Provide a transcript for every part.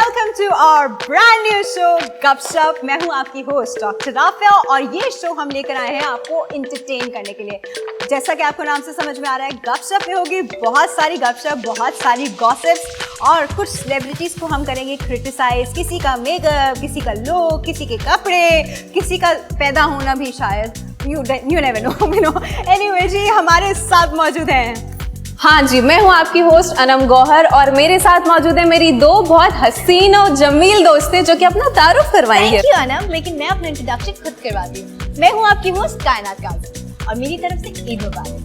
Welcome to our brand new show Gupshup. मैं हूं आपकी होस्ट डॉक्टर राफिया और ये शो हम लेकर आए हैं आपको इंटरटेन करने के लिए। जैसा कि आपको नाम से समझ में आ रहा है, गपशप में होगी बहुत सारी गपशप, बहुत सारी गॉसिप्स और कुछ सेलिब्रिटीज को हम करेंगे क्रिटिसाइज। किसी का मेकअप, किसी का लुक, किसी के कपड़े, किसी का पैदा होना भी शायद, यू नेवर नो। एनीवे जी, हमारे साथ मौजूद हैं। हाँ जी, मैं हूँ आपकी होस्ट अनम गौहर और मेरे साथ मौजूद है मेरी दो बहुत हसीन और जमील दोस्तें जो कि अपना तारुफ करवाएंगे। थैंक यू अनम, लेकिन मैं अपना इंट्रोडक्शन खुद करवाती हूँ। मैं हूँ आपकी होस्ट कायनात काज़ी और मेरी तरफ से ईद मुबारक।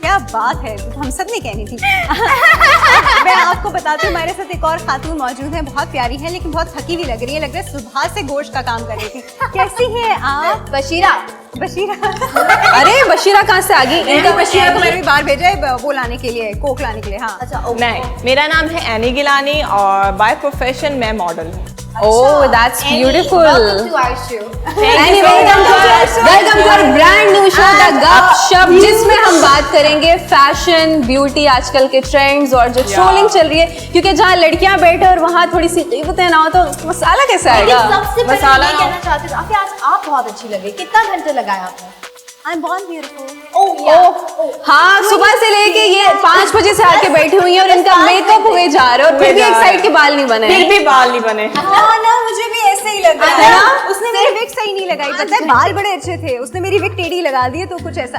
क्या बात है, तो हम सब ने कहनी थी। मैं आपको बताती हूँ, हमारे साथ एक और खातून मौजूद है, बहुत प्यारी है लेकिन बहुत थकी हुई लग रही है। लग रहा है सुबह से गोश्त का काम कर रही थी। कैसी है आप? बशीरा। अरे बशीरा कहाँ से आ गई? इनका बशीरा को मैंने भी बाहर भेजा है वो लाने के लिए, कोक लाने के लिए। हाँ अच्छा, नहीं, मेरा नाम है एनी गिलानी और बाय प्रोफेशन मैं मॉडल हूँ। Oh, that's beautiful. Welcome to our show. Welcome to our brand new show the Gupshup, जिसमें हम बात करेंगे फैशन, ब्यूटी, आजकल के ट्रेंड्स और जो ट्रोलिंग चल रही है। क्योंकि जहाँ लड़कियां बैठे और वहाँ थोड़ी सी कीमतें ना हो तो मसाला कैसे आएगा? सबसे पहले मैं कहना चाहती हूँ, आज आप बहुत अच्छी लगे। कितना घंटे लगाया आपने? I'm born beautiful. हाँ, सुबह से लेके ये 5 बजे से आके बैठी हुई है और इनका मेकअप हुए जा रहा है और फिर भी एक साइड के बाल नहीं बने। फिर भी बाल नहीं बने। हाँ ना, मुझे भी ऐसे ही लग रहा है ना। उसने मेरी विग सही नहीं लगाई, पता है, बाल बड़े अच्छे थे, उसने मेरी विग टेढ़ी लगा दी है, तो कुछ ऐसा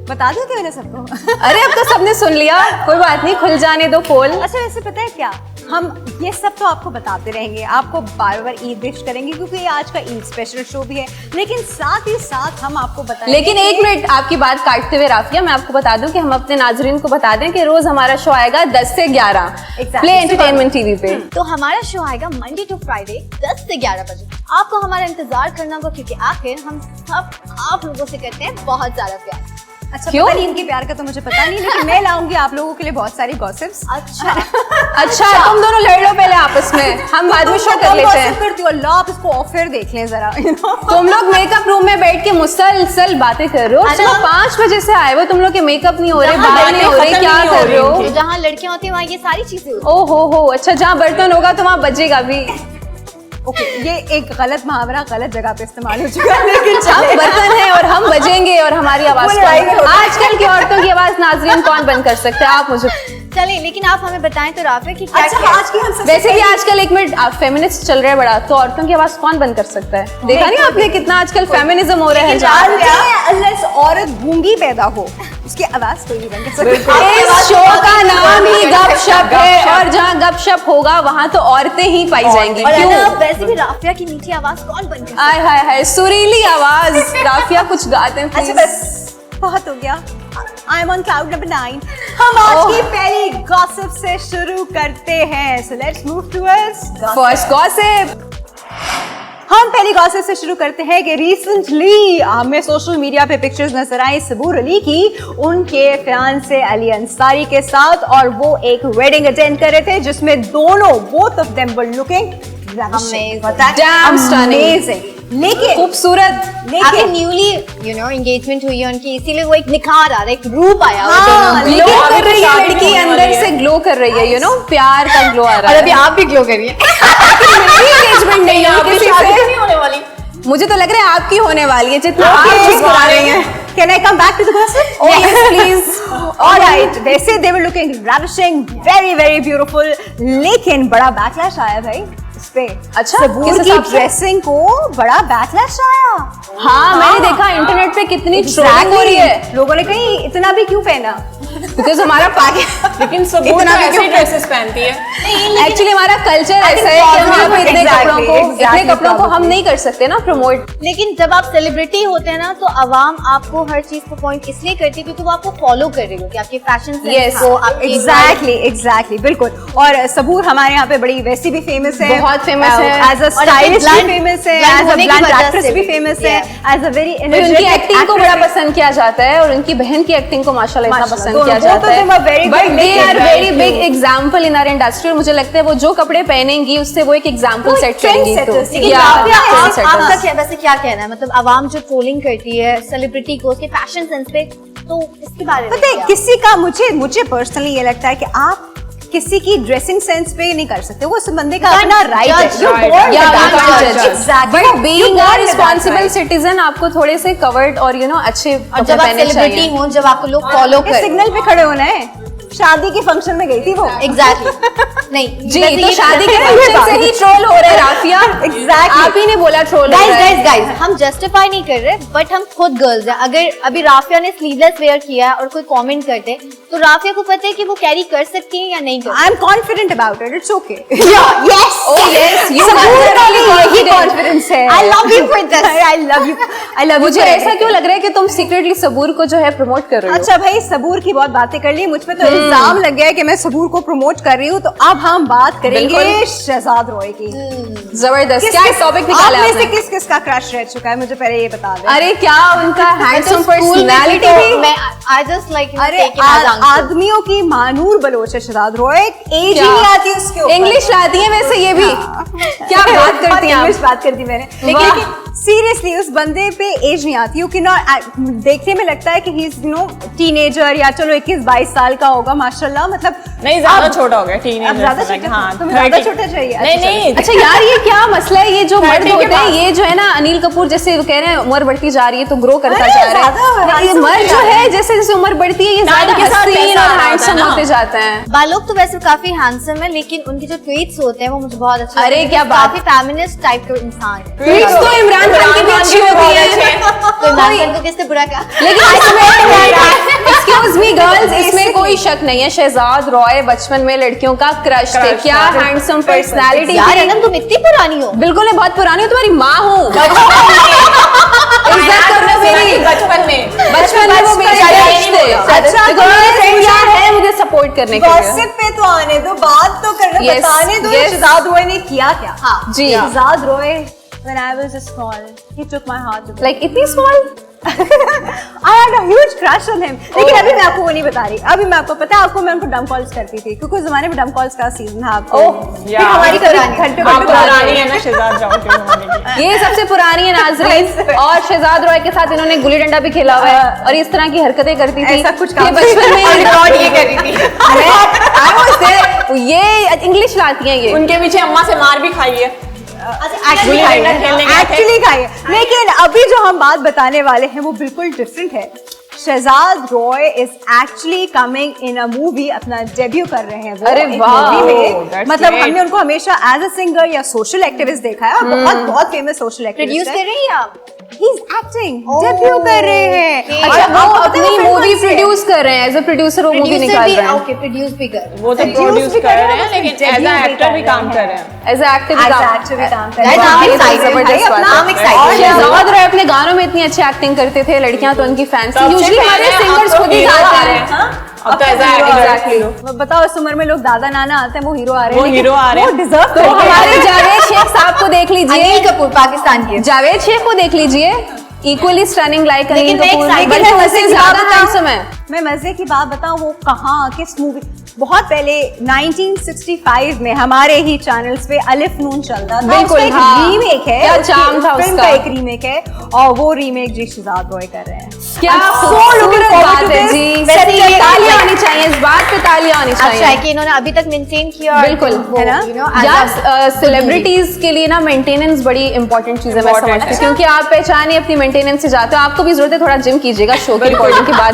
बता दो क्या मैंने सबको। अरे अब तो सबने सुन लिया, कोई बात नहीं, खुल जाने दो पोल। अच्छा, वैसे पता है क्या, हम ये सब तो आपको बताते रहेंगे, आपको बार बार ईद विश करेंगे क्योंकि ये आज का ईद स्पेशल शो भी है, लेकिन साथ ही साथ हम आपको बताएंगे। लेकिन एक मिनट आपकी बात काटते हुए राफिया, मैं आपको बता दूं कि हम अपने नाजरीन को बता दें कि रोज हमारा शो आएगा 10 से 11 प्ले एंटरटेनमेंट टीवी पे। तो हमारा शो आएगा मंडे टू फ्राइडे 10 से 11 बजे। आपको हमारा इंतजार करना होगा क्योंकि आखिर हम सब आप लोगों से करते हैं बहुत ज्यादा प्यार। अच्छा, पता नहीं इनके प्यार का तो मुझे पता नहीं, लेकिन मैं लाऊंगी आप लोगों के लिए बहुत सारी गॉसिप्स। अच्छा, तुम दोनों लड़ लो पहले आपस में, हम बाद में शो कर लेते हैं। करती हो अल्लाह, आप इसको ऑफर देख लें जरा। तुम लोग मेकअप रूम में बैठ के मुसलसल बातें कर रहे हो। सुबह 5 बजे से आए हो, तुम लोग के मेकअप नहीं हो रहे, बाल नहीं हो रहे, क्या कर रहे हो? जहाँ लड़कियां होती है वहाँ ये सारी चीजें होती ओ हो, अच्छा, जहाँ बर्तन होगा तो वहाँ बजेगा भी। ओके, ये एक गलत मुहावरा गलत जगह पे इस्तेमाल हो चुका है, लेकिन हम बर्तन है और हम बजेंगे और हमारी आवाज आजकल की औरतों की आवाज नाजरीन कौन बंद कर सकते हैं? आप मुझे चलिए, लेकिन आप हमें बताएं तो राफे कि क्या अच्छा, आज की हम वैसे भी आजकल एक मिनट, आप फेमिनिस्ट चल रहे हैं बड़ा, तो औरतों की आवाज कौन बंद कर सकता है? देखा नहीं आपने कितना आजकल फेमिनिज्म हो रहा है? अनलेस औरत गूंगी पैदा हो, उसकी आवाज कोई नहीं बंद कर सकता। इस शो का नाम ही गपशप है और जहाँ गपशप होगा वहाँ तो औरतें ही पाई जाएंगी। क्यों? वैसे भी राफिया की मीठी आवाज कौन बंद कर? आय हाय हाय, सुरीली आवाज। राफिया कुछ गाते हैं अच्छा, बस बहुत हो गया। I am on cloud number 9. हम आज की पहली गॉसिप से शुरू करते हैं। So let's move towards first gossip. हम पहली गॉसिप से शुरू करते हैं कि रिसेंटली हमें सोशल मीडिया पे पिक्चर्स नजर आई सबूर अली की उनके फियांसे अली अंसारी के साथ, और वो एक वेडिंग अटेंड कर रहे थे जिसमें दोनों both of them were looking amazing, लेकिन खूबसूरत, लेकिन न्यूली एंगेजमेंट हुई है उनकी, इसीलिए वो एक निखार आ रहा है, एक रूप आया हुआ हाँ, है। ग्लो कर रही है लड़की, अंदर से ग्लो कर रही है, प्यार का ग्लो आ रहा है। और अभी आप भी ग्लो करिए। एंगेजमेंट नहीं है किसी से, नहीं होने वाली। मुझे तो लग रहा है आपकी होने वाली है, जितना आप मुस्कुरा रही हैं। Can I come back to the gossip? Oh yes, please. All right. वैसे they were looking ravishing, very very beautiful, लेकिन बड़ा बैकलैश आया भाई इस पे। अच्छा, सबूर किस की हिसाब से? ड्रेसिंग को बड़ा बैकलैश आया। हाँ, मैंने देखा इंटरनेट पे कितनी ट्रोलिंग हो रही है। लोगों ने कहीं इतना भी क्यों पहना? बिकॉज हमारा पाकिस्तान लेकिन सबूर तो ऐसे ड्रेसेस पहनती है। एक्चुअली हमारा कल्चर ऐसा है कि हम पे इतने कपड़ों को हम नहीं कर सकते ना प्रमोट। लेकिन जब आप सेलिब्रिटी होते हैं ना, तो आवाम आपको हर चीज को पॉइंट इसलिए करती है क्योंकि वो आपको फॉलो कर रही होती है, आपके फैशन सेंस को, एग्जैक्टली बिल्कुल। और सबूर हमारे यहाँ पे बड़ी वैसी भी फेमस है, बहुत फेमस है, एज अ स्टाइलिश भी फेमस है, एज अ ब्लंट एक्ट्रेस भी फेमस है, एज अ वेरी उनकी एक्टिंग को बड़ा पसंद किया जाता है और उनकी बहन की एक्टिंग को माशाल्लाह इतना पसंद किया जाता है। But they are very big example in our industry, और मुझे लगता है वो जो कपड़े पहनेंगी उससे वो एक एग्जाम्पल सेट करेंगी। आपका क्या वैसे क्या कहना है, मतलब आवाम जो ट्रोलिंग करती है सेलिब्रिटी को उसके फैशन सेंस पे, तो इसके बारे में पता है किसी का, मुझे पर्सनली ये लगता है कि आप किसी की ड्रेसिंग सेंस पे नहीं कर सकते, वो उस बंदे का अपना राइट है। judge, you Right. born with Yeah, that you can't judge. judge. Exactly. But being You a born with that responsible right. citizen, आपको थोड़े से covered और अच्छे और कपड़े जब आप पहनने सेलिब्रिटी चाहिए। हो, जब आपको लोग फॉलो ये करें, सिग्नल पे खड़े होना है। शादी के फंक्शन में गई थी वो। एग्जैक्टली नहीं जी, वैसे तो ये- शादी के ये फंक्शन बात से है। ही ट्रोल हो रहे हैं राफिया। Exactly. आप ही ने बोला ट्रोल हो गाइस रहा है। गाइस गाइस हम जस्टिफाई नहीं कर रहे, बट हम खुद गर्ल्स हैं। अगर अभी राफिया ने स्लीवलेस वेयर किया है और कोई कमेंट करते, तो राफिया को पता है कि वो कैरी कर सकती है या नहीं कर I am confident about it, it's okay. Yes Oh yes, you Saboor guys are का भी really यही confident. कॉन्फिडेंस है। I love you for this. I love you. I love you मुझे for ऐसा everything. क्यों लग रहा है कि तुम सीक्रेटली सबूर को जो है प्रमोट कर रहे हो? अच्छा भाई, सबूर की बहुत बातें कर ली, मुझ पे तो इल्जाम लग गया है कि मैं सबूर को प्रमोट कर रही हूँ। तो अब हम बात करेंगे बिल्कुल। शहजाद रॉय की। जबरदस्त, क्या टॉपिक निकाला आप में से आपने? किस किस का क्रश रह चुका है, मुझे पहले ये बता दें। अरे क्या उनका हैंडसम स्कूल में पर्सनालिटी तो थी। मैं आई जस्ट लाइक अरे आदमियों की मानूर बलोच है शहजाद रॉय, एज ही क्या? नहीं आती उसके ऊपर। इंग्लिश लाती है वैसे ये भी। क्या बात करती हैं इंग्लिश आप? बात करती मैंने, वाह। लेकिन सीरियसली उस बंदे पे एज नहीं आती। यू कैन देखने में लगता है कि ही इज टीनेजर, या चलो 21-22 साल का होगा माशाल्लाह, मतलब नहीं, ज्यादा अब- छोटा हो गया, टीनेजर। अब ज्यादा छोटा, हाँ, तुम्हें ज्यादा 30 छोटा चाहिए? नहीं अच्छा, नहीं, अच्छा यार, ये क्या मसला है? ये जो मर्द 30 के होते हैं, बाद। ये जो है ना, अनिल कपूर जैसे वो कह रहे हैं उम्र बढ़ती जा रही है तो ग्रो करता अरे, जा रहा ज्यादा है। ये handsome मर्द होते जो जा रहे है जैसे जैसे उम्र बढ़ती है ये ज्यादा के साथ हसीन पैसा और आ रहा हैंडसम होता है होते ना। जाते हैं। बालोग तो वैसे काफी हैंडसम है, लेकिन उनके जो ट्वीट्स होते हैं वो मुझे बहुत अच्छे अरे, लगते हैं। क्या बात। काफी फेमिनिस्ट टाइप के इंसान है। ट्वीट्स तो इमरान खान की भी अच्छी होती है। तो इमरान खान को किसने बुरा कहा? लेकिन इसमें एक्सक्यूज मी गर्ल्स, इसमें कोई शक नहीं है शहजाद रॉय बचपन में लड़कियों का क्रश थे। Crush क्या था। हैंडसम पर्सनालिटी यार थी। अनम तुम इतनी पुरानी हो। बिल्कुल, मैं बहुत पुरानी हूँ, तुम्हारी माँ हूँ। इज्जत करो मेरी। बचपन में बचपन में वो मेरे क्रश थे। अच्छा, तो मेरे फ्रेंड यार है मुझे सपोर्ट करने के लिए। गॉसिप पे तो आने दो, बात तो करना, Yes, बताने दो yes. शहजाद रॉय ने किया क्या। हाँ, जी। Shehzad Roy when I was small, he took my heart away. Like इतनी small. I had a huge crush on him. लेकिन अभी मैं आपको वो नहीं बता रही। अभी मैं आपको पता है, आपको मैं उनको डम कॉल्स करती थी, क्योंकि उस जमाने में डम कॉल्स का सीजन था। आपको या हमारी पुरानी। घंटे आप पुरानी है ना शहजाद जाओ के जमाने की। ये सबसे पुरानी है नाजरीन, और शहजाद रॉय के साथ इन्होंने गुल्ली डंडा भी खेला हुआ है और इस तरह की हरकतें करती थी। ऐसा कुछ ये काम बचपन में और रिकॉर्ड ये कर रही थी। I was there। ये इंग्लिश लाती हैं ये। उनके पीछे अम्मा से मार भी खाई है। एक्चुअली गुल्ली डंडा खेलने गए थे। एक्चुअली खाई। लेकिन अभी जो हम बात बताने वाले हैं वो बिल्कुल डिफरेंट है। Shahzad Roy is actually coming in a movie, अपना डेब्यू कर रहे हैं वो अरे एक वाह, movie में। that's मतलब great. हमने उनको हमेशा एज अ सिंगर या सोशल एक्टिविस्ट देखा है, और बहुत बहुत फेमस सोशल प्रोड्यूस एक्टिविस्ट कर रही है आप? ही इज एक्टिंग, डेब्यू कर रहे हैं। okay. अच्छा, और वो आपको पता है अपनी film मूवी कौन सी है? प्रोड्यूस कर रहे हैं, एज अ प्रोड्यूसर वो मूवी प्रोड्यूसर निकाल भी रहे हैं। ओके, प्रोड्यूस भी कर। वो तो Produce प्रोड्यूस भी कर कर रहे रहे हैं, हैं, लेकिन debut एज भी एक्टर भी कर काम रहे कर हैं। रहे हैं। एज एक्टिव As काम। actor भी काम कर Guys, रहे हैं। I'm ये excited, जबरदस्त भाई, बात I'm है। excited। और शहजाद रॉय अपने गानों में इतनी अच्छी एक्टिंग करते थे, लड़कियां तो उनकी फैन थी। सबसे यूजुअली हमारे पहले सिंगर्स अब तो खुद ही hero गाते आ रहे हैं। हैं। अब तो अब एज तो hero exactly। बताओ, इस उम्र में लोग दादा नाना आते हैं, वो हीरो आ रहे हैं। वो लेकिन hero आ रहे हैं। वो डिजर्व तो करते हमारे हैं। जावेद शेख साहब को देख लीजिए, अनिल कपूर पाकिस्तान के। जावेद शेख को देख लीजिए, इक्वली स्टनिंग लाइक अनिल लेकिन मैं कपूर, excited बल्कि हूँ, उससे मजे की ज्यादा बात बताऊं? हैंडसम है। मैं मजे की बात बताऊं, वो कहाँ, किस मूवी, बहुत पहले 1965 में हमारे ही चैनल्स पे अलिफ नून चलता था। बिल्कुल, उसका एक हाँ। रीमेक है, क्या उसकी चार्म था फिल्म उसका। का एक रीमेक है, और वो रीमेक जी शहजाद रॉय कर रहे हैं। क्या I'm so खूबसूरत looking forward बात to है this. जी। वैसे ये तालियां आनी चाहिए, इस बात पे तालियां आनी अच्छा है चाहिए। कि इन्होंने अभी तक मेंटेन किया। और बिल्कुल, वो, है ना? you know, as यार a- सेलिब्रिटीज के लिए ना मेंटेनेंस बड़ी इंपॉर्टेंट चीज है, मैं Important समझती हूँ, है। क्योंकि आप पहचान ही अपनी मेंटेनेंस से जाते हो। आपको भी जरूरत है, थोड़ा जिम कीजिएगा शो के रिकॉर्डिंग के बाद।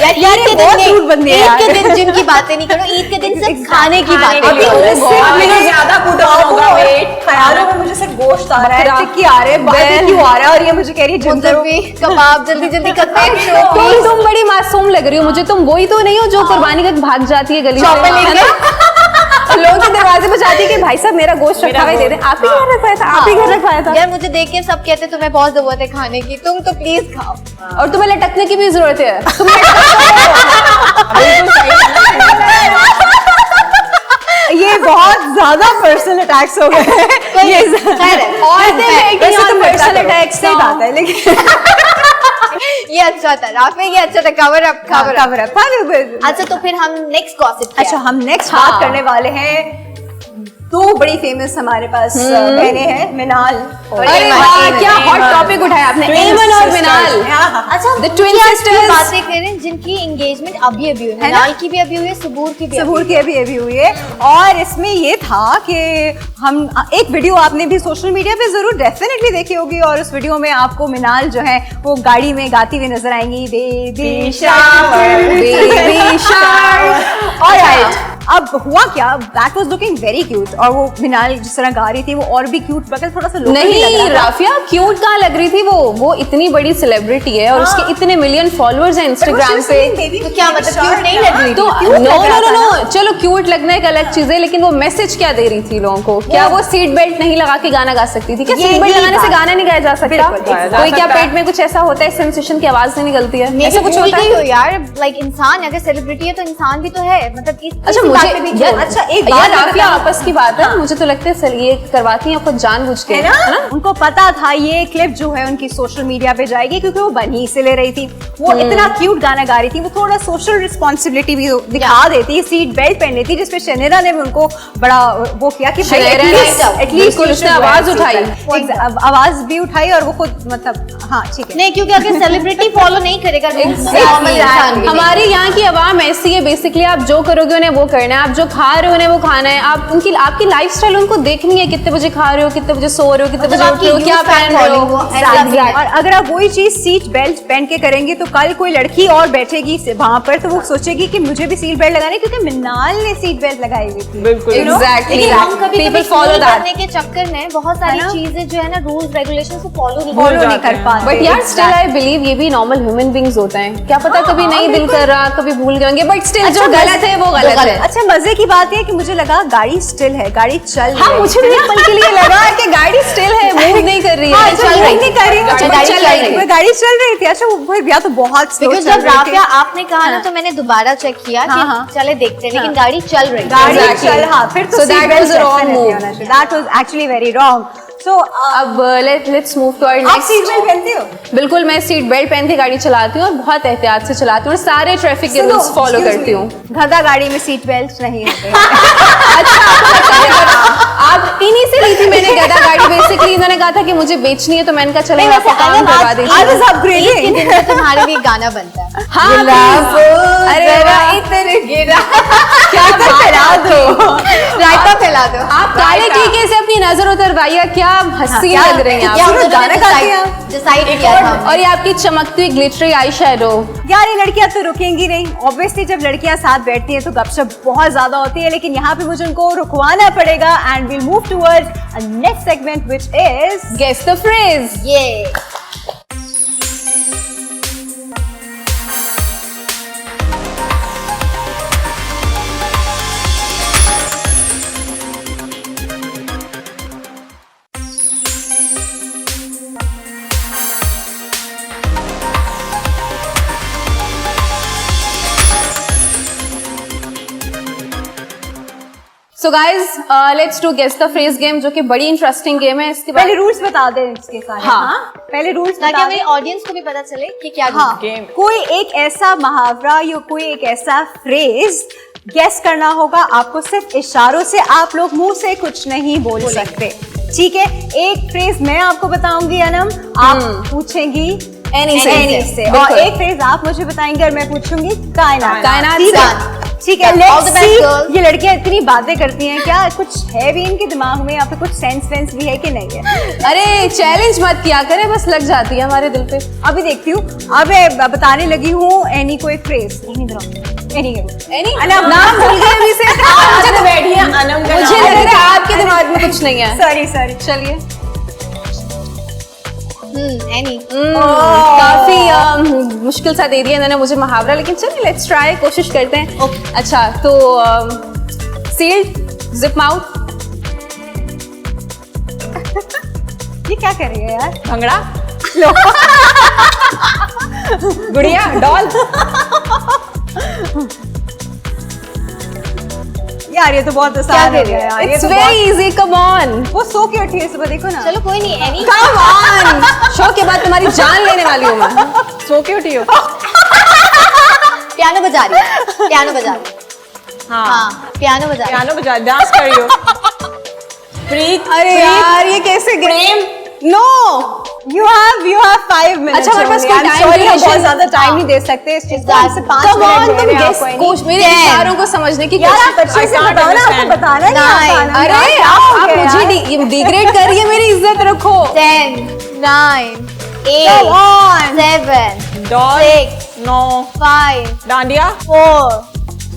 यार यार, ईद ये के बहुत दिन दूर बंदे हैं ईद यार। के दिन जिम की बातें नहीं करो, ईद के दिन सिर्फ खाने की बातें खाने की करो। बातें। बहुत मेरे ज्यादा put on होगा weight। ख्यालों में मुझे सिर्फ गोश्त आ रहा है, बकरा, टिक्की आ रहे हैं, बारबेक्यू आ रहा है, और ये मुझे कह रही है जिम मुझे करो। भी कबाब जल्दी जल्दी करते हैं शो तुम बड़ी मासूम लग रही हो मुझे। तुम वही तो नहीं हो जो कुर्बानी का भाग जाती है गली चॉपर में, है लेके। ना? और लोगों के दरवाजे पे जाती है कि भाई साहब मेरा गोश्त रखा हुआ है, दे दें। आप ही घर रखवाया था, आप ही घर रखवाया था। यार मुझे देख के सब कहते तुम्हें बहुत जरूरत है खाने की, तुम तो प्लीज खाओ। और तुम्हें लटकने की भी जरूरत है, तुम बिल्कुल सही है। ये बहुत ज्यादा पर्सनल अटैक्स हो गए हैं। ये खैर है। औरतें वैसे making तुम on बता personal करो, attacks सही now। बात है, लेकिन ये अच्छा था राफे, ये अच्छा था। Cover up cover up. Cover up. अच्छा तो फिर हम नेक्स्ट गॉसिप। अच्छा, हम नेक्स्ट हाँ। बात करने वाले हैं दो बड़ी फेमस हमारे पास बहनें हैं, मिनाल और अरे एमन। वाह, क्या हॉट टॉपिक उठाया आपने, एमन और मिनाल। अच्छा The twin sisters। बातें करें जिनकी एंगेजमेंट अभी हुई है, है ना? मिनाल की भी अभी हुई है, सबूर की भी सबूर की अभी हुई है। और इसमें ये था कि हम एक वीडियो आपने भी सोशल मीडिया पे जरूर डेफिनेटली देखी होगी, और उस वीडियो में आपको मिनाल जो है वो गाड़ी में गाती हुई नजर आएंगी, baby shower baby shower. Alright, अब हुआ क्या, that was looking very cute, और वो मिनाल जिस तरह गा रही थी वो और भी क्यूट, बगल थोड़ा सा local भी लग नहीं रहा था। राफिया, क्यूट कहाँ लग रही थी वो इतनी बड़ी सेलिब्रिटी है और उसके इतने मिलियन फॉलोअर्स हैं इंस्टाग्राम पे। तो क्या मतलब क्यूट नहीं लग रही तो थी? नो नो नो, चलो क्यूट लगना एक अलग चीज है, लेकिन वो मैसेज क्या दे रही थी लोगों को? क्या वो सीट बेल्ट नहीं लगा के गाना गा सकती थी? क्या ये सीट बेल्ट ही लगाने से बात। गाना नहीं गाया जा सकता? बिल्कुल, गाया जा कोई क्या सकता है। पेट में कुछ ऐसा होता है, सेंसेशन की आवाज से निकलती है, मैं ऐसा भी कुछ भूल होता गई है? हो यार, लाइक इंसान अगर सेलिब्रिटी है तो इंसान भी तो है, मतलब अच्छा मुझे यार, अच्छा, एक यार बात राफिया बताओ। आपस की बात है, मुझे तो लगता है सर ये करवाती हैं खुद जानबूझ के, है ना? उनको पता था ये क्लिप जो है उनकी सोशल मीडिया पे जाएगी, क्योंकि वो बनी से ले रही थी, वो इतना क्यूट गाना गा रही थी, वो थोड़ा सोशल रिस्पॉन्सिबिलिटी भी दिखा देती, सीट बेल्ट पहन लेती, जिसपे शनेरा ने भी उनको बड़ा वो किया कि भाई शनेरा ने बिल्कुल उसने आवाज उठाई। आवाज भी उठाई, और वो खुद मतलब हाँ ठीक है। नहीं, क्योंकि अगर सेलिब्रिटी फॉलो नहीं करेगा Exactly. हमारे यहाँ की आवाम ऐसी है, बेसिकली आप जो करोगे उन्हें वो करना है, आप जो खा रहे हो उन्हें वो खाना है, आप उनकी आपकी लाइफस्टाइल उनको देखनी है, कितने बजे खा रहे हो, कितने बजे सो रहे हो, कितने बजे उठ रहे हो, क्या पहन रहे हो। और अगर आप वही चीज सीट बेल्ट पहन के करेंगे तो कल कोई लड़की और बैठेगी वहां पर, तो वो सोचेगी कि मुझे भी सीट बेल्ट लगानी है, क्योंकि मिनाल ने सीट बेल्ट लगाई हुई थी। बिल्कुल। Exactly. लेकिन हम कभी People कभी follow फॉलो that. करने के चक्कर में बहुत सारी है ना? चीजें जो है ना, रूल्स रेगुलेशन को फॉलो नहीं फॉलो नहीं जाते कर हैं। पाते। बट यार स्टिल आई बिलीव ये भी नॉर्मल ह्यूमन बींग्स होते हैं, क्या पता कभी नहीं दिल कर रहा, कभी भूल गए होंगे, बट स्टिल जो गलत है वो गलत है। अच्छा, मजे की बात है कि मुझे लगा गाड़ी स्टिल है, गाड़ी चल रही हाँ है। मुझे भी एक पल के लिए लगा कि गाड़ी स्टिल है, मूव नहीं कर रही हाँ, है, अच्छा, चल move रही नहीं कर रही है, अच्छा, गाड़ी चल चल रही रही है। है, गाड़ी चल रही थी। अच्छा, वो भैया तो बहुत स्लो बिकॉज चल जब रही राफिया थी। आपने कहा ना तो मैंने दोबारा चेक किया हाँ, हाँ। कि चले देखते हैं, लेकिन हाँ। गाड़ी चल रही है। गाड़ी Exactly. चल, हाँ, फिर तो So seat that belt was a wrong definitely move. होना चाहिए। That was actually very wrong. So, अब लेट्स मूव टू आवर आप सीट बेल्ट नेक्स्ट। पहनते हो? बिल्कुल, मैं सीट बेल्ट पहन के गाड़ी चलाती हूँ और बहुत एहतियात से चलाती हूँ और सारे ट्रैफिक के सुनो, रूल्स फॉलो excuse करती me, हूँ। गधा गाड़ी में सीट बेल्ट नहीं होते। आप इन्हीं से ली थी मैंने गधा गाड़ी, बेसिकली इन्होंने कहा था कि मुझे बेचनी है, तो मैंने कहा चले आपका काम करवा देती I हूँ। was upgrading. एक दिन में तुम्हारे भी गाना बनता है। हाँ please। अरे वाह, क्या फैला दो, रायता फैला दो। आप काले टीके से अपनी नजर उतरवाइए, क्या हंसी क्या- लग रही हैं क्या आप। हम दोनों गाना ने गाती हैं। डिसाइड किया था। और ये आपकी चमकती हुई ग्लिटरी आई शेडो। यार ये लड़कियां तो रुकेंगी नहीं, ऑब्वियसली जब लड़कियां साथ बैठती हैं तो गपशप बहुत ज्यादा होती है, लेकिन यहाँ पे मुझे उनको रुकवाना पड़ेगा, and we'll move towards a next segment which is guess the phrase. ये so guys let's do guess the phrase game, जो कि बड़ी इंटरेस्टिंग गेम है। इसके पहले बाद रूल्स बता दें इसके सारे। हाँ। पहले रूल्स ताकि बता हमारी दें। ऑडियंस को भी पता चले कि क्या हाँ, Game. कोई एक ऐसा मुहावरा या कोई एक ऐसा फ्रेज गेस करना होगा आपको, सिर्फ इशारों से, आप लोग मुंह से कुछ नहीं बोल सकते, ठीक है? एक फ्रेज मैं आपको बताऊंगी अनम, आप पूछेंगी Any से। Any से, और बिल्कुल। एक फ्रेज आप मुझे बताएंगे और मैं पूछूंगी कायनात। कायनात ठीक से। है? ठीक है, All the let's best, see, girls. ये लड़कियां इतनी बातें करती हैं, क्या कुछ है भी इनके दिमाग में, या फिर कुछ सेंस वेंस भी है कि नहीं है? अरे चैलेंज मत किया करे, बस लग जाती है हमारे दिल पे। अभी देखती हूँ। अब मैं बताने लगी हूँ एनी को एक फ्रेज। एनी एनी अनम, नाम भूल गए अभी से। मुझे तो बैठिए अनम का मुझे नाम। लग रहा है आपके दिमाग में कुछ नहीं है। सॉरी चलिए। एनी काफी मुश्किल सा दे दिया इन्होंने मुझे मुहावरा, लेकिन चलिए लेट्स ट्राई, कोशिश करते हैं। अच्छा तो सील्ड जिप माउथ। ये क्या कर रही है यार? भंगड़ा गुड़िया डॉल। यार ये तो बहुत आसान है यार, ये इट्स तो वेरी इजी, कम ऑन। वो सो के उठी है सुबह, देखो ना। चलो कोई नहीं, एनी कम ऑन, शो के बाद तुम्हारी जान लेने वाली हूँ मैं। सो के उठी हो। पियानो बजा रही है, पियानो बजा रही है। हाँ हाँ, पियानो बजा रही है। पियानो बजा, डांस कर रही हो। प्रीत, अरे यार ये कैसे प्रेम, नो you have 5 minutes. अच्छा, हमारे पास only. कोई I'm time sorry, हम duration- बहुत ज्यादा टाइम नहीं दे सकते इस चीज को। हमसे 5 Come on, मिनट तुम दे रहे हैं guess आपको। कोश मेरे इशारों को समझने की यार आप कोशिश। अच्छे से I can't बताओ ना, आपको understand. बताना नहीं आता ना। अरे यार, क्या हो आप गया मुझे यार? डिग्रेड कर रही है, मेरी इज्जत रखो। 10, 9, Come 8, on. 7, डॉल, 6, 9, 5, डांडिया, 4,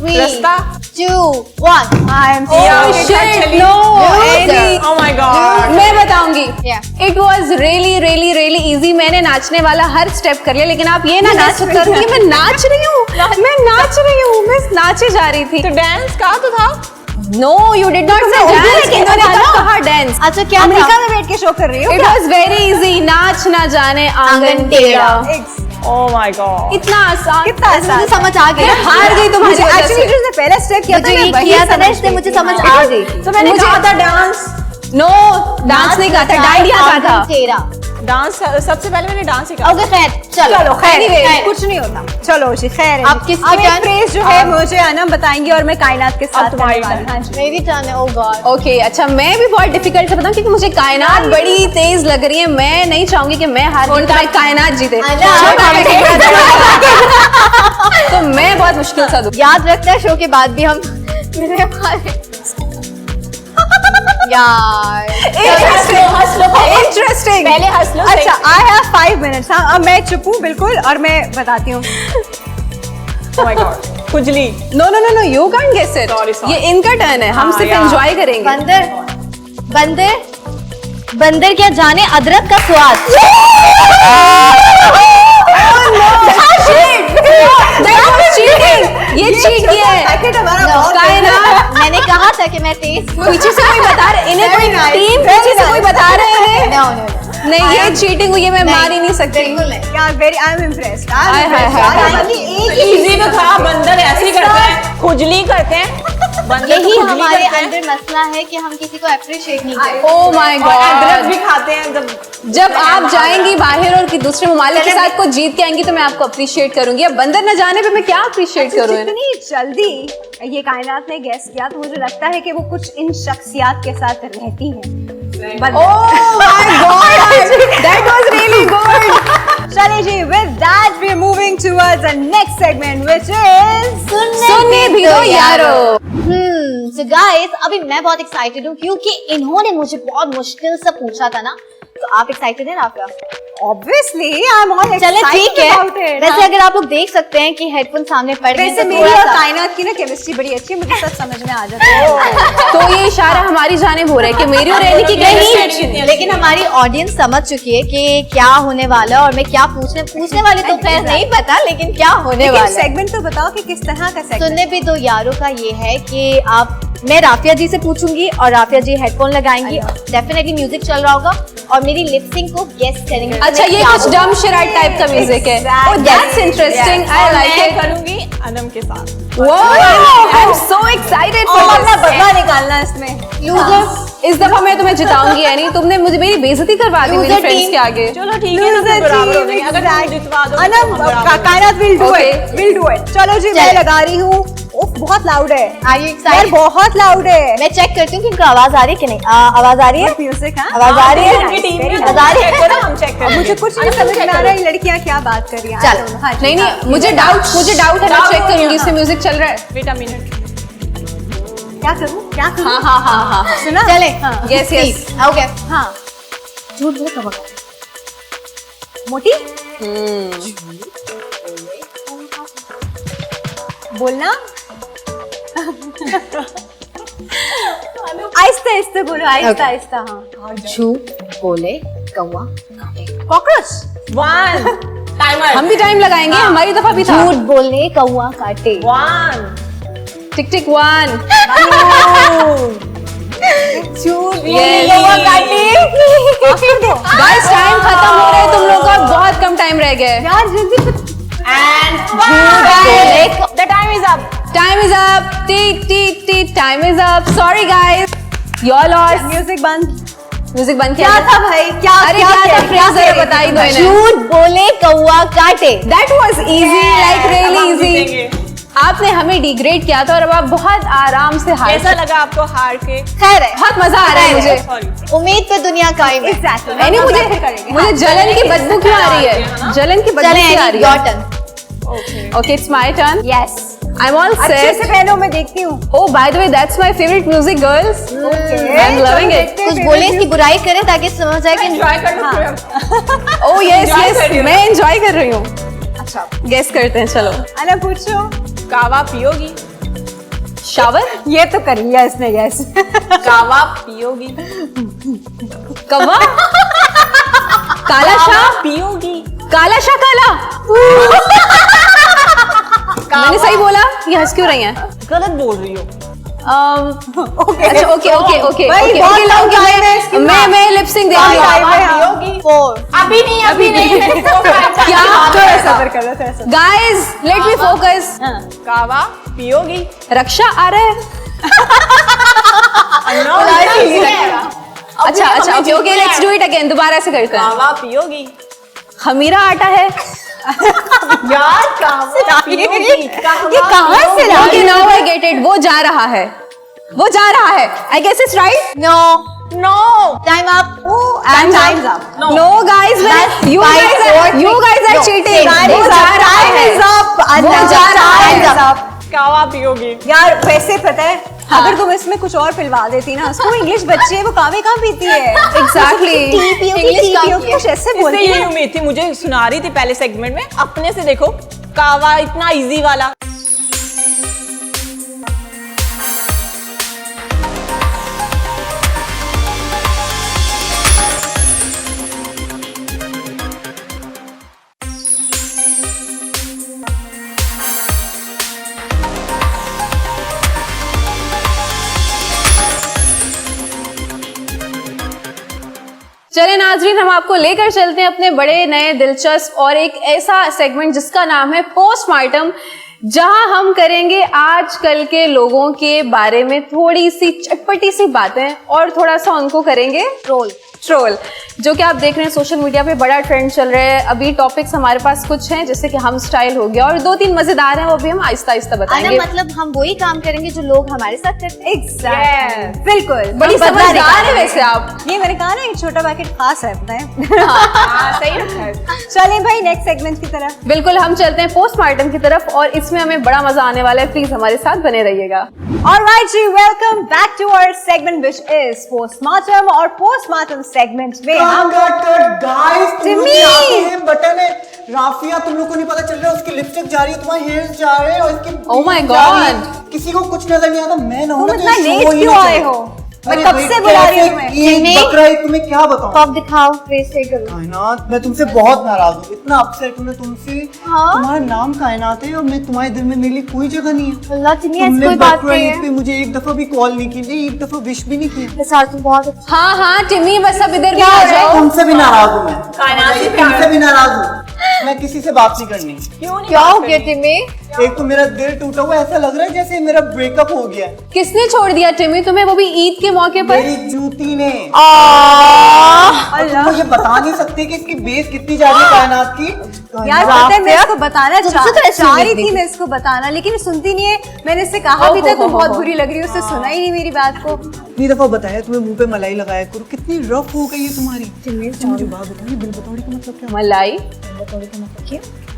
3, रस्ता, 2, 1. I am Oh sorry. shit, no, Annie. oh my god, मैं बताऊंगी। Yeah. It was really easy। मैंने नाचने वाला हर स्टेप कर लिया, लेकिन आप ये ना नाच करो कि मैं नाच रही हूँ, मैं नाचे जा रही थी। तो डांस कहा तो था। No, you did not say उधर dance। लेके इन्होंने था ना? कब कहा dance? अच्छा क्या अमेरिका था? में बैठ के शो कर रही हो It was very easy। नाच ना जाने आंगन टेढ़ा। Oh my god, इतना आसान। कितना आसान मुझे समझ आ गया। मैं हार गई तुम्हारी मुझे वजह एक्चुअली से। जो पहला स्टेप किया था मुझे मैं ये वही किया था ना, समझ इसलिए गई मुझे थी। समझ हाँ। आ गई। तो मैंने मुझे- कहा था डांस, No, डांस नहीं कहा था, डांडिया कहा था। तेरा। डांस सबसे पहले मैंने डांस ही कहा। ओके खैर, चलो चलो खैर Anyway, कुछ नहीं होता। चलो जी खैर है। अब किसकी अब एक turn? फ्रेज जो है मुझे अनम बताएंगे और मैं कायनात के साथ तुम्हारी करने वाली हूँ। हाँ जी। मेरी टर्न है। ओ गॉड। ओके अच्छा, मैं भी बहुत डिफिकल्ट से बताऊं क्योंकि मुझे कायनात बड़ी तेज लग रही है। मैं नहीं चाहूंगी कि मैं हार गई तो मैं कायनात जीते। छोटा तो मैं बहुत मुश्किल सा दूं। याद रखना है शो के बाद भी हम मिलने वाले। यार इंटरेस्टिंग। पहले हंस लो। अच्छा आई हैव 5 मिनट्स। हाँ अब मैं चुप हूँ बिल्कुल और मैं बताती हूँ। Oh my god, खुजली, no you can't guess it. Sorry, sorry. ये इनका टर्न है, हम हाँ, सिर्फ यार। एंजॉय करेंगे। बंदर क्या जाने अदरक का स्वाद। ये चीट किया है। पैकेट हमारा बहुत कायनात। मैंने कहा था कि मैं तेज हूँ। पीछे से कोई बता रहे, इन्हें कोई Very nice, टीम very पीछे से कोई nice. बता रहे हैं। No. नहीं ये चीटिंग हुई है, मैं मार ही नहीं सकती। यार very I am impressed. Hi, hi. Easy तो था। बंदर ऐसे ही करते हैं, खुजली करते हैं। बंदर तो यही खुजली हमारे करते हैं। अंदर मसला है कि हम किसी को अप्रिशिएट नहीं करते। Oh my और अदरक God। भी खाते हैं जब आप जाएंगी बाहर और दूसरे ममालिक के साथ को जीत के आएंगी तो मैं आपको अप्रिशिएट करूंगी। अब बंदर न जाने पे मैं क्या अप्रिशिएट करूँ? इतनी जल्दी ये कायनात ने गेस किया तो मुझे लगता है कि वो कुछ इन शख्सियात के साथ रहती हैं। Oh my God, that was really good. चलिए जी, with that we are moving towards the next segment which is सुनने भी दो यारो। So guys, अभी मैं बहुत एक्साइटेड हूँ क्योंकि इन्होंने मुझे बहुत मुश्किल से पूछा था ना, तो आप एक्साइटेड हैं राफिया? obviously I'm all चले ठीक excited about है। it। वैसे अगर आप लोग देख सकते हैं कि हेडफोन सामने पड़ गए वैसे हैं, तो मेरी और थोड़ा सा- कायनात की ना केमिस्ट्री बड़ी अच्छी है, मुझे सब समझ में आ जाता है। तो ये इशारा हमारी जानिब हो रहा है कि मेरी और एनी की नहीं, लेकिन हमारी ऑडियंस समझ चुकी है कि क्या होने वाला है और मैं क्या पूछने वाले तो खैर नहीं पता, लेकिन क्या होने वाला है। सेगमेंट तो बताओ कि किस तरह का सेगमेंट। सुनने भी दो यारों का ये है कि मैं राफिया जी से पूछूंगी और राफिया जी हेडफोन लगाएंगी, डेफिनेटली म्यूजिक चल रहा होगा और मेरी लिपसिंग को गेस करेंगे। अच्छा ये कुछ डम शराट टाइप का म्यूजिक है। Oh, that's interesting. I like मैं it. करूंगी अनम के साथ। Wow, I'm so excited for और अपना this. बदला निकालना इसमें। लूजर इस दफा मैं तुम्हें जिताऊंगी यानी तुमने मुझे मेरी बेइज्जती करवा दी मेरी Loser फ्रेंड्स team. के आगे। चलो ठीक है ना, फिर बराबर हो जाएंगे। अगर तुम जितवा दो अनम कायनात will do Okay. It, will do it. चलो जी मैं चल। लगा रही हूँ। उफ बहुत लाउड है आर यू यार, एक्साइटेड? बहुत लाउड है। मैं चेक करती हूँ कि इनको आवाज आ रही है कि नहीं। आवाज आ रही है? म्यूजिक हाँ आवाज आ रही है? उनकी टीम में आवाज आ रही है? चेक करो, हम चेक करेंगे। मुझे कुछ नहीं समझ में आ रहा है ये लड़कियां क्या बात कर रही हैं। चल। I don't know. हाँ जी, नहीं हाँ। नहीं मुझे डाउट है, मैं चेक करूंगी इससे म्यूजिक चल रहा है। Wait a minute. क्या करूँ हाँ सुना चले। हाँ। Yes, yes. ओके। हाँ झूठ बोल कब मोटी बोलना आहिस्ता आहिस्ता बोलो, आहिस्ता आहिस्ता। हाँ झूठ बोले कौवा कॉकरोच। One timer. हम भी टाइम लगाएंगे, हमारी दफा भी था। झूठ बोले कौवा काटे। वन टिक टिक 1। झूठ गाइस टाइम खत्म हो रहा है, तुम लोगों का बहुत कम टाइम रह गया है। यार जल्दी से। And the time is up. Time is up. T time is up. Sorry guys, your loss. Music बंद। म्यूजिक बंद क्या किया। था भाई? क्या अरे क्या था फ्रेज जरा बताई दो इन्हें। झूठ बोले कौवा काटे। That was easy, like really easy. आपने हमें डिग्रेड किया था और अब आप बहुत आराम से हार कैसा लगा आपको हार के? खैर है, बहुत मजा आ रहा है मुझे। सॉरी। उम्मीद पे दुनिया कायम है। एग्जैक्टली नहीं मुझे जलन की बदबू क्यों आ रही है? जलन की बदबू चलें क्यों आ रही योर है? Turn. Okay it's my turn. Yes I am all अच्छे से सेट। पहनो, मैं देखती हूँ। Oh by the way that's my favourite music girls. I am loving it. कुछ बोले इसकी बुराई करें ताकि समझ जाए कि एंजॉय कर लो। ओह यस Enjoy यस कर रही हो। मैं एंजॉय कर रही हूँ। अच्छा गेस करते हैं चलो। अना पूछो। कावा पियोगी? शावर? ये तो कर लिया इसने, यस। कावा पियोगी? कवा? काला शाह? पियोगी? काला शाह काला? मैंने सही बोला? ये हंस क्यों रही हैं? गलत बोल रही हो। अच्छा ओके भाई, बहुत कम time है इसके मैं लिप सिंक देख रही हूँ। कावा पियोगी? 4। अभी नहीं मैंने क्या? थोड़ा सबर कर लो, थोड़ा सबर। गाइस लेट मी फोकस। कावा पियोगी? रक्षा आ रहा है। अच्छा okay let's do it again. दोबारा से करते हैं। कावा पियोगी? खमीरा आटा है। यार कावा पियोगी? ये कहाँ से ला? Okay now I get it. वो जा रहा है। I guess it's right. No no. Time up. Time's up. No guys you guys are cheating। वो जा रहा है। वो जा रहा है। कावा पियोगी? यार वैसे पता है, अगर तुम इसमें कुछ और पिलवा देती ना, उसको इंग्लिश बच्चे वो कावे कहाँ पीती है। Exactly। इंग्लिश कहाँ की है? कुछ ऐसे इससे बोलती यही है। उम्मीद थी, मुझे सुना रही थी पहले सेगमेंट में। अपने से देखो कावा इतना इजी वाला। चले नाजरीन हम आपको लेकर चलते हैं अपने बड़े नए दिलचस्प और एक ऐसा सेगमेंट जिसका नाम है पोस्टमार्टम, जहां हम करेंगे आजकल के लोगों के बारे में थोड़ी सी चटपटी सी बातें और थोड़ा सा उनको करेंगे ट्रोल, जो कि आप देख रहे हैं सोशल मीडिया पे बड़ा ट्रेंड चल रहा है। अभी टॉपिक्स हमारे पास कुछ हैं जैसे कि हम स्टाइल हो गया और 2-3 मजेदार हैं, वो भी हम आहिस्ता आहिस्ता बताएंगे। मतलब हम वही काम करेंगे जो लोग हमारे साथ करते हैं। Exactly. बिल्कुल बड़ी हम बदला समझदार है दिखाएंगे। वैसे आप। ये मैंने कहा ना, एक छोटा पैकेट खास है, पता है। सही रखा है। चलें भाई नेक्स्ट सेगमेंट की तरफ। बिल्कुल हम चलते हैं पोस्टमार्टम की तरफ और इसमें हमें बड़ा मजा आने वाला है। प्लीज हमारे साथ बने रहिएगा। Alright ji, welcome back to our segment which is postmortem। और postmortem segment में हम गाइस तुम लोग Timmy! की आंखें हैं, बटन है। राफिया तुम लोग को नहीं पता चल रहा है, उसकी लिपस्टिक जा रही है, तुम्हारे हेयर्स जा रहे हैं और इसकी Oh my जा रही है। God! किसी को कुछ नजर नहीं आता। मैं ना हूं तुम ना, इतना तो ये लेट show ही क्यों ना आए चले। हो? मैं अरे कब भाई, से बुला रही हूँ कैसे तुम्हें। ईद Timmy? बकरा ईद तुम्हें क्या बताऊं? कब दिखाओ, फेस से करो। कायनात, मैं तुमसे बहुत नाराज हूँ, इतना अपसेट हूँ मैं तुमसे। हाँ? तुम्हारा नाम कायनात है और मैं तुम्हारे दिल में मेरे लिए कोई जगह नहीं है। अल्लाह तुम्हें ऐसी तुमने कोई बात बकरा नहीं ईद पे है। मुझे एक दफा भी कॉल नहीं की, नहीं एक दफा विश भी नहीं किया। वैसे तुम बहुत अच्छा। हाँ टिमी बस अब इधर भी आ जाओ। तुमसे भी नाराज हूँ मैं। कायनात से प्यार। तुमसे भी नाराज हूँ। मैं किसी से बात नहीं करनी। क्यों नहीं? क्या हो गया टिमी? एक तो मेरा दिल टूटा हुआ, ऐसा लग रहा है जैसे मेरा ब्रेकअप हो गया है। किसने छोड़ दिया टिमी तुम्हें, वो भी ईद के मौके पर? मेरी जूती ने। अल्लाह। तुमको ये बता नहीं सकते कि इसकी बेस कितनी जा रही है कायनात की। यार पता है, मैं इसको बताना तुमसे तो ऐसे चाह रही उम्मीद थी, नहीं मैं इसको बताना, लेकिन सुनती नहीं है। मैंने इससे कहा भी था तुम बहुत बुरी लग रही हो, उसने सुना ही नहीं मेरी बात को। इतनी दफा बताया तुम्हें मुंह पे मलाई लगाया करो, कितनी रफ हो गई है तुम्हारी। अच्छा, मुझे बात बताइए, बिल बतौड़ी का मतलब क्या? मलाई?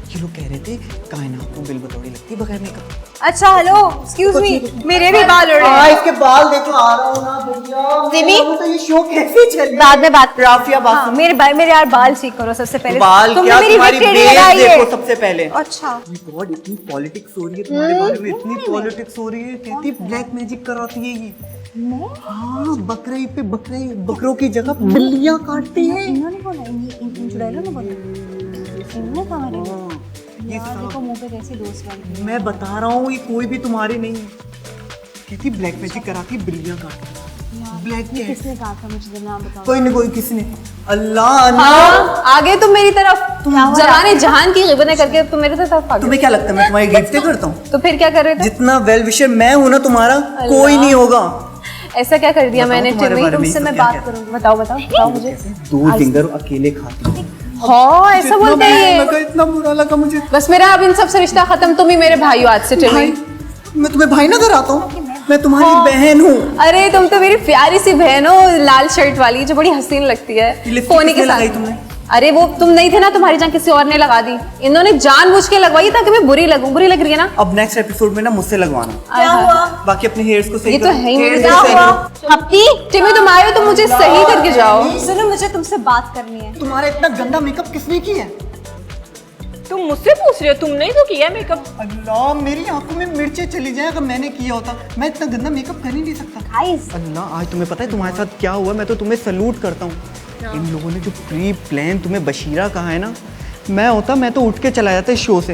ये लोग कह रहे थे कायनात को बिल बतौड़ी लगती है बगैर मेकअप। अच्छा हेलो, एक्सक्यूज मी, मेरे भी बाल उड़ रहे हाँ, हैं। इसके बाल देखो, आ रहा हूँ ना भैया। सिमी? मैं तो ये शो कैसे चल रहा है? बाद में बात करो। राफिया बात हाँ, मेरे यार बाल ठीक करो सबसे पहले। बाल तुमने क्या, मेरी तुम्हारी wig टेढ़ी बेस लगाई है। देखो सबसे पहले। अच्छा गॉड, इतनी पॉलिटिक्स हो रही है तुम्हारे बारे में, इतनी पॉलिटिक्स हो रही है। कहती ब्लैक मैजिक कराती है ये। हाँ, बकरे पे बकरों की जगह बिल्लियां काटती है। इन्होंने बोला, इन चुड़ैलों ने बोला, इन्होंने कहा मैंने। ये यार देखो मुंह पे कैसी दोस्त बन गई। मैं बता रहा हूँ, ये कोई भी तुम्हारी नहीं है। कहती ब्लैक मैजिक कराती, बिल्लियां काटती। Black cat. किसने कहा था मुझे, नाम बताओ। कोई नहीं, कोई किसने। अल्लाह अल्लाह। हाँ आगे तुम मेरी तरफ जहाने जहान की गिबतें करके तुम मेरी तरफ भाग गए। तुम्हें क्या लगता है मैं तुम्हारी गिफ्टें करता हूँ? तो फिर क्या कर रहे थे? जितना वेल विशर मैं हूँ ना तुम्हारा, कोई नहीं होगा। ऐसा क्या कर दिया बताओ मैंने तुम्हारे टिमी? बारे में तुमसे तो मैं क्या बात कहते करूँ, बताओ मुझे। 2 फिंगर अकेले खाती हूँ। हाँ ऐसा बोलते हैं ये। लगा, इतना बुरा लगा मुझे। बस मेरा अब इन सब से रिश्ता खत्म, तुम ही मेरे भाई हो आज से टिमी। भाई, मैं तुम्हें भाई नजर आता हूँ? मैं तुम्हारी बहन हूँ। अरे तुम तो मेरी प्यारी सी बहन हो, लाल शर्ट वाली जो बड़ी हसीन लगती है लिपस्टिक कोनी के किसने लगाई साथ। तुमने? अरे वो तुम नहीं थे ना, तुम्हारी जान किसी और ने लगा दी। इन्होंने जानबूझ के लगवाई ताकि मैं बुरी लगूं। बुरी लग रही है ना? अब नेक्स्ट एपिसोड में ना मुझसे लगवाना। क्या हुआ? बाकी अपने हेयर्स को सही ये तो करो। है ही मेरे Hairs क्या को सही हुआ? करो। हफ्ती टिमी तुम आए हो तो मुझे सही करके जाओ। सुनो, मुझे तुमसे बात करनी है। तुम्हारा इतना गंदा मेकअप किसने किया है? तुम मुझसे पूछ रहे हो? तुमने ही तो किया मेकअप। अल्लाह, मेरी आंखों में मिर्चें चली जाए अगर मैंने किया होता। मैं इतना गंदा मेकअप कर ही नहीं सकता। गाइस, अल्लाह, आज तुम्हें पता है तुम्हारे साथ क्या हुआ? मैं तो तुम्हें सलूट करता हूँ। इन लोगों ने जो प्री प्लान तुम्हें बशीरा कहा है ना, मैं तो उठ के चला जाता इस शो से।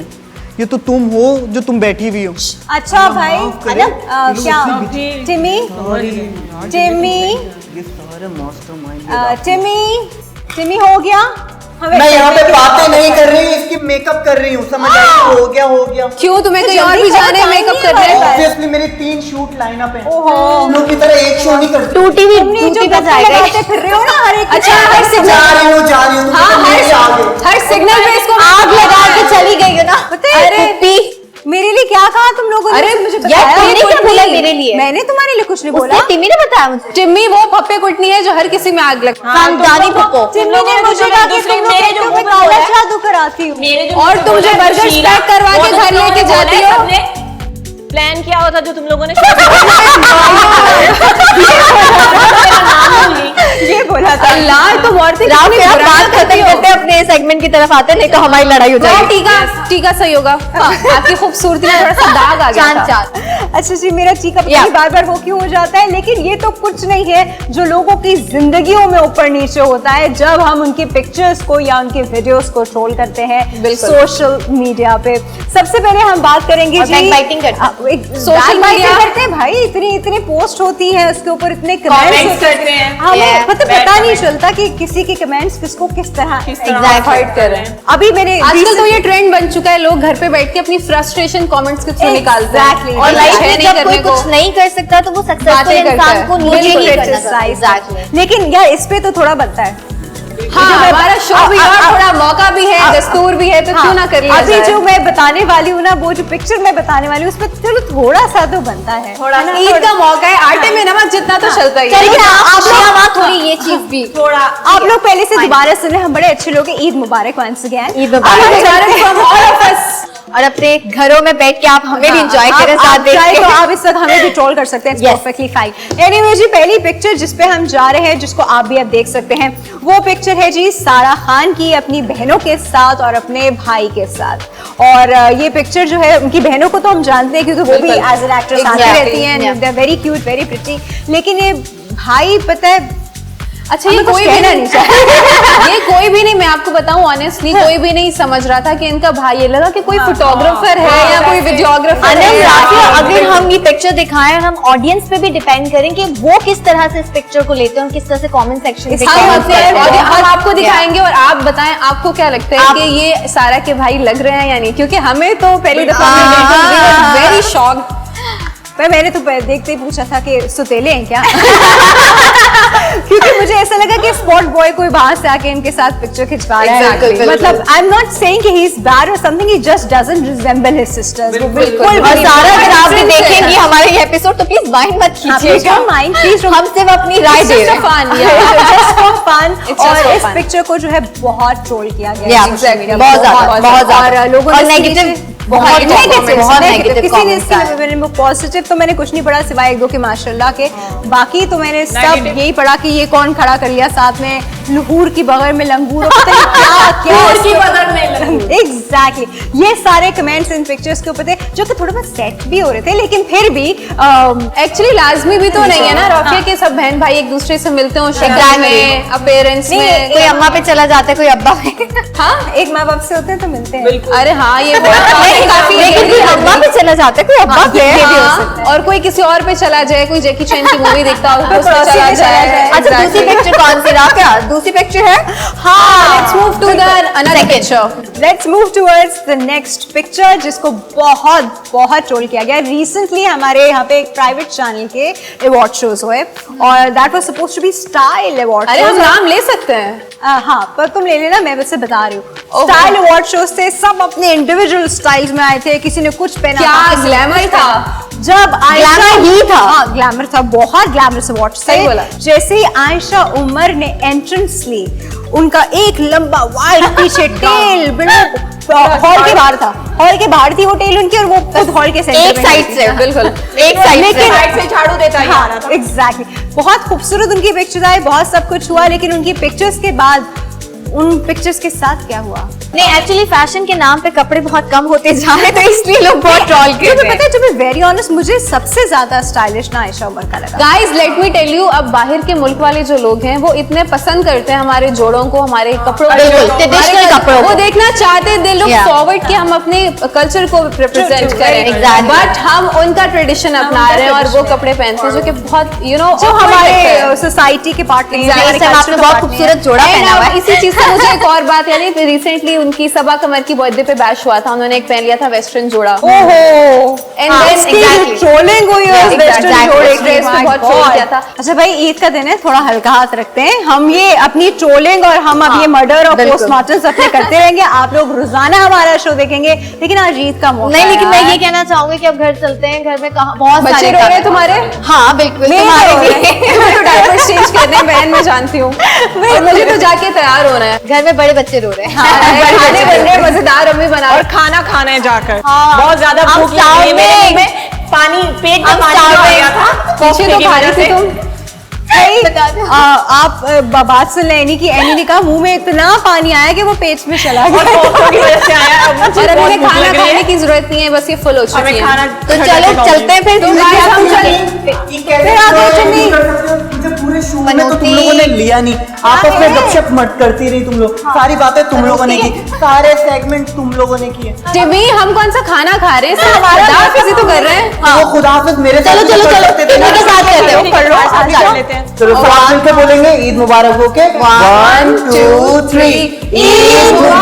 ये तो तुम हो जो तुम बैठी हुई हो। अच्छा भाई, माफ करें। क्या टिमी टिमी ये सारे मास्टरमाइंड। टिमी हो गया? मैं यहाँ पे बातें नहीं कर रही हूँ, इसकी मेकअप कर रही हूँ। समझ आई? हो गया। क्यों तुम्हें कहीं और जल्दी भी करो, जाना है time मेकअप नहीं करने? है। ऑब्वियसली मेरे 3 शूट लाइनअप हैं। ओहो। तुम लोग की तरह एक शो नहीं करते। टूटी भी तुमने जो टूटी पे गप्पे जाएगा लगाते फिर रहे हो ना हर एक अच्छा हर जा सिग्नल, रही हूँ तुम हाँ तो मेरे आगे। हर सिग्नल पे इसको आग लगा के चली गई हो ना। अरे मेरे लिए क्या कहा तुम लोगों ने? अरे मुझे यार, बताया तुमने नहीं। क्या बोला मेरे लिए? मैंने तुम्हारे लिए कुछ नहीं बोला। उसने टिमी ने बताया मुझे। टिम्मी वो पप्पे कुटनी है जो हर किसी में आग लगती है। खानदानी पप्पो। टिम्मी ने मुझे कहा कि तुम लोग कहते हो मैं काला जादू कराती हूँ। और तुम मुझे बर्गर पैक करवा के घर लेके जाती हो। प्लान क्या होता जो तुम लोगों ने ये बोला था। अल्लाह तुम औरतें राव कितनी फिर आप बुरा बात करती खत्म हो। करते अपने सेगमेंट की तरफ आते, नहीं तो हमारी लड़ाई हो वो जाएगी। टीका सही होगा। हाँ, आपकी खूबसूरती में थोड़ा सा दाग आ गया चांद था। चांद। अच्छा जी, मेरा चीका पता नहीं बार-बार वो क्यों हो जाता है, लेकिन ये तो कुछ नहीं है जो लोगों की जिंदगियों में ऊपर नीचे होता है जब हम उनकी पिक्चर्स को या उनके वीडियोस को ट्रोल करते हैं सोशल मीडिया पे। सबसे पहले हम बात करेंगे और जी backbiting करते हैं। सोशल media- मीडिया करते हैं भाई, इतनी पोस्ट होती है, उसके ऊपर इतने Comments कमेंट्स करते हैं। हमें पता bad नहीं comments। चलता कि किसी के कमेंट्स किसको किस तरह फाइट कर रहे हैं। अभी मैंने आजकल तो ये ट्रेंड बन चुका है, लोग घर पे बैठ के अपनी फ्रस्ट्रेशन कमेंट्स के थ्रू निकालते हैं। Exactly। और लाइफ कुछ है में नहीं जब करने कोई को। कुछ नहीं कर सकता तो वो सक्सेसफुल बातें करता इंसान है। को नीचे ही करना Criticize। Exactly। लेकिन यार इस पे तो थोड़ा बनता है। हाँ, हमारा शो भी और थोड़ा मौका भी है, दस्तूर भी है, तो क्यों ना कर लिया अभी जाए। जो मैं बताने वाली हूँ ना, वो जो पिक्चर मैं बताने वाली हूँ, उस पर चलो थोड़ा सा तो बनता है। ईद का मौका है, आटे में नमक जितना तो चलता ही है। चलिए आप वहाँ थोड़ी ये चीज भी आप लोग पहले से दोबारा सुने, हम बड़े अच्छे लोग हैं। ईद मुबारक वंस अगेन। ईद मुबारक from all of us। और अपने घरों में बैठ के आप हमें भी एंजॉय करें साथ देख चाहे के। तो आप इस वक्त हमें भी ट्रोल कर सकते हैं, Yes। Perfectly fine. एनीवे जी, पहली पिक्चर जिस पे हम जा रहे हैं, जिसको आप भी अब देख सकते हैं, वो पिक्चर है जी सारा खान की अपनी बहनों के साथ और अपने भाई के साथ। और ये पिक्चर जो है, उनकी बहनों को तो हम जानते हैं क्योंकि वो भी बिल्कुल। एज एन एक्ट्रेस आती Exactly, रहती हैं, yeah। They are very cute, very pretty. लेकिन ये भाई पता है, अच्छा ये हमें कुछ कोई भी कहना नहीं ये कोई भी नहीं, मैं आपको बताऊं ऑनेस्टली, कोई भी नहीं समझ रहा था कि इनका भाई है। लगा कि कोई फोटोग्राफर है या कोई वीडियोग्राफर है। अनंत राफिया, अगर हम ये पिक्चर दिखाएं, हम ऑडियंस पे भी डिपेंड करें कि वो किस तरह से इस पिक्चर को लेते हैं, किस तरह से कमेंट सेक्शन पे हम आपको दिखाएंगे और आप बताएं आपको क्या लगता है कि ये सारा के भाई लग रहे हैं या नहीं, क्योंकि हमें तो पहली दफा वेरी शॉक्ड। मैंने तो देखते ही पूछा था कि सुतेले हैं क्या क्योंकि मुझे ऐसा लगा कि स्पॉट बॉय कोई बाहर से आके इनके साथ पिक्चर खिंचवा रहा है। Exactly, मतलब आई एम नॉट सेइंग कि ही इज बैड और something, he just doesn't resemble his sisters. वो बिल्कुल और भी सारा अगर आप भी difference है। देखेंगे हमारे ये एपिसोड तो प्लीज माइंड मत कीजिएगा। माइंड प्लीज, हम सिर्फ अपनी राय दे रहे हैं। Just for fun. It's just और for इस fun। पिक्चर को जो है बहुत ट्रोल किया गया Yeah, है social media पे। बहुत ज्यादा। और लोगों ने नेगेटिव बहुत नेगेटिव नेगेटिव, किसी ने comments आए। इसके मैंने पॉजिटिव तो मैंने कुछ नहीं पढ़ा सिवाय एक दो के माशाल्लाह के। बाकी तो मैंने सब Negative। यही पढ़ा कि ये कौन खड़ा कर लिया साथ में लहूर की बगल में लंगूर, और पता नहीं क्या लहूर की बगल में लंगूर। एग्जैक्टली। ये सारे कमेंट्स इन पिक्चर्स के ऊपर थे जो कि थोड़ा बहुत सेट भी हो रहे थे, लेकिन फिर भी एक्चुअली लाजमी भी तो नहीं है ना रॉफिया के सब बहन भाई एक दूसरे से मिलते हो शक्ल में, अपीयरेंस में। कोई अम्मा पे चला जाता है, कोई अब्बा पे। हाँ, एक माँ बाप से होते हैं तो मिलते हैं। अरे हाँ ये काफी लेकिन कोई अम्मा पे चला जाता है, कोई अब्बा पे। ये भी हो हाँ, सकता है। और कोई किसी और पे चला जाए, कोई जैकी चैन की मूवी देखता हो तो उस पे पड़ोसी चला पे चला जाए। जाए। अच्छा दूसरी पिक्चर कौन सी राफिया? दूसरी पिक्चर है हाँ, let's move to the another picture. Let's move towards the next picture जिसको बहुत बहुत ट्रोल किया गया। रिसेंटली हमारे यहाँ पे एक प्राइवेट चैनल के अवार्ड शोज हुए और that was supposed to be style award. अरे हम नाम ले सकते हैं। हाँ, पर तुम ले लेना, मैं वैसे बता रही हूँ। स्टाइल अवार्ड शोज थे, सब अपने इंडिविजुअल स्टाइल्स में आए थे, किसी ने कुछ पहना, क्या ग्लैमर था। जब आयशा ही था। हाँ, ग्लैमर था, बहुत ग्लैमरस अवार्ड सही बोला। जैसे ही आयशा उमर ने एंट्रेंस ली, उनका एक लंबा वाइट पीछे टेल हॉल के बाहर था, हॉल के बाहर थी वो टेल उनकी और वो खुद हॉल के सेंटर एक में साइड से बिल्कुल एक साइड से साइड से झाड़ू देता ही आ रहा था। एग्जैक्टली बहुत खूबसूरत उनकी पिक्चर्स आई, बहुत सब कुछ हुआ, लेकिन उनकी पिक्चर्स के बाद उन पिक्चर्स के साथ क्या हुआ? नहीं, एक्चुअली फैशन के नाम पे कपड़े बहुत कम होते जा रहे, तो इसलिए लोग बहुत ट्रोल कर रहे हैं। पता है, टू बी वेरी ऑनेस्ट, मुझे सबसे ज्यादा स्टाइलिश ना आयशा उमर का लगा। Guys let me tell you, अब बाहर के मुल्क वाले जो लोग हैं वो इतने पसंद करते हैं हमारे जोड़ों को, हमारे कपड़ों बिल्कुल, ट्रेडिशनल कपड़ों वो को। देखना चाहते हैं, दे लुक Yeah. फॉरवर्ड कि हम अपने कल्चर को रिप्रेजेंट करें, Exactly. बट हम उनका ट्रेडिशन अपना रहे हैं और वो कपड़े पहनते हैं जो कि बहुत जो हमारे सोसाइटी के पार्ट नहीं है, इस टाइम आपने बहुत खूबसूरत जोड़ा पहना हुआ है। इसी चीज से मुझे एक और बात यानी रिसेंटली उनकी सबा कमर की बर्थडे पे बैश हुआ था, उन्होंने एक पहन लिया था वेस्टर्न जोड़ा। ओहो, And हाँ, then इसकी exactly. ट्रोलिंग हुई है उस Exactly. वेस्टर्न जोड़े की, Dress पे my बहुत troll God. किया था। अच्छा भाई, ईद का दिन है, थोड़ा हल्का हाथ रखते हैं हम। ये अपनी ट्रोलिंग और हम अब ये मर्डर और बिल्कुल। पोस्टमार्टम्स अपने करते रहेंगे। आप लोग रोजाना हमारा शो देखेंगे, लेकिन आज ईद का मौका नहीं, है लेकिन मैं यार। ये कहना चाहूंगी कि अब घर चलते हैं, घर में कहाँ बहुत बच्चे सारे रो रहे काम हैं तुम्हारे? हाँ बिल्कुल, मेरे तुम्हारे रो रहे भी। मैं तो डायपर्स चेंज करने हैं, बहन मैं जानती हूँ, और मुझे तो जाके तैयार होना है। घर में बड़े बच्चे रो रहे हैं। खाने बन रहे हैं मजेदार, अम्मी बना और रही हैं। खाना खाना है जाकर। हाँ। बहुत ज्यादा हम भूख लग रही है, मेरे मुंह starving। में पानी, पेट में हम पानी आ starving। गया था पीछे तो की खा वजह रही थी से। तुम। बता दो। आप बात सुन ले एनी की। एनी ने कहा मुंह में इतना पानी आया कि वो पेट में चला और गया। दोस्तों की वजह से आया। अब मुझे और अभी बहुत हमें भूख खाना लग रही खाने है। की जरूरत नहीं है, बस ये फुल हो चुकी हमें है। खाना तो चलो चलते हैं फिर। तो guys, हम फिर आ गए चुन्नी। मुझे पूरे शो में तो तुम बनोती। लोगों ने लिया नहीं, आपस में गपशप मत करती रही तुम लोग, सारी बातें तुम लोगों ने की, सारे सेगमेंट तुम लोगों ने किए। जिमी हम कौन सा खाना खा रहे हैं, सिर्फ हमारा दाव किसी तो कर रहे हैं। वो खुदा हाफिज मेरे चलो चलो चलो, इन्हीं के साथ करते हो। कर लो, साथ ही कर लेते हैं। चलो साथ मिलकर बोलेंगे ईद मुबारक हो के 1 2 3 ईद मुबारक।